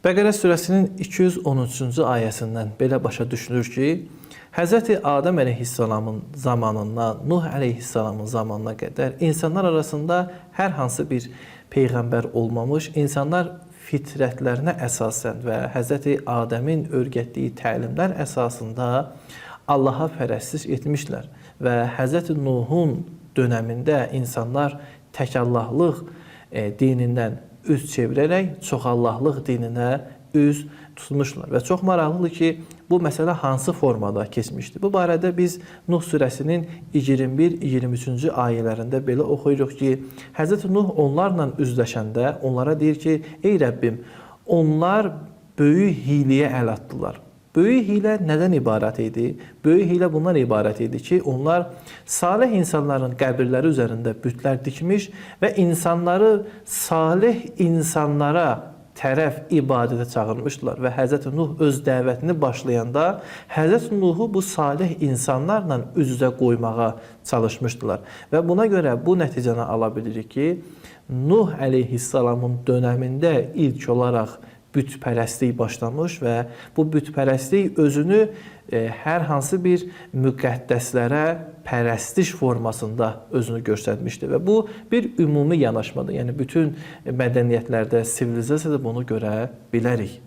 Bəqərə surəsinin 213-cü ayəsindən belə başa düşülür ki, Hz. Adəm əleyhissalamın zamanından Nuh əleyhissalamın zamanına qədər insanlar arasında hər hansı bir peyğəmbər olmamış, insanlar fitrətlərinə əsasən və Hz. Adəmin öyrətdiyi təlimlər əsasında Allaha pərəstiş etmişlər və Hz. Nuhun dönəmində insanlar təkallahlıq dinindən üz çevirərək çoxallahlıq dininə üz tutmuşlar. Və çox maraqlıdır ki, bu məsələ hansı formada keçmişdir? Bu barədə biz Nuh surəsinin 21-23-cü ayələrində belə oxuyuruq ki, Hz. Nuh onlarla üzləşəndə onlara deyir ki, ey Rəbbim, onlar böyük hiyliyə əl atdılar. Böyük hiylə nədən ibarət idi? Böyük hiylə bundan ibarət idi ki, onlar salih insanların qəbirləri üzərində bütlər dikmiş və insanları salih insanlara tərəf ibadətə çağırmışdılar və Hz. Nuh öz dəvətini başlayanda Hz. Nuhu bu salih insanlarla üz-üzə qoymağa çalışmışdılar. Və buna görə bu nəticəni ala bilirik ki, Nuh əleyhissalamın dönəmində ilk olaraq bütpərəstlik başlamış və bu bütpərəstlik özünü hər hansı bir müqəddəslərə pərəstiş formasında özünü göstərmişdir və bu bir ümumi yanaşmadır. Yəni bütün mədəniyyətlərdə, sivilizasiyada bunu görə bilərik.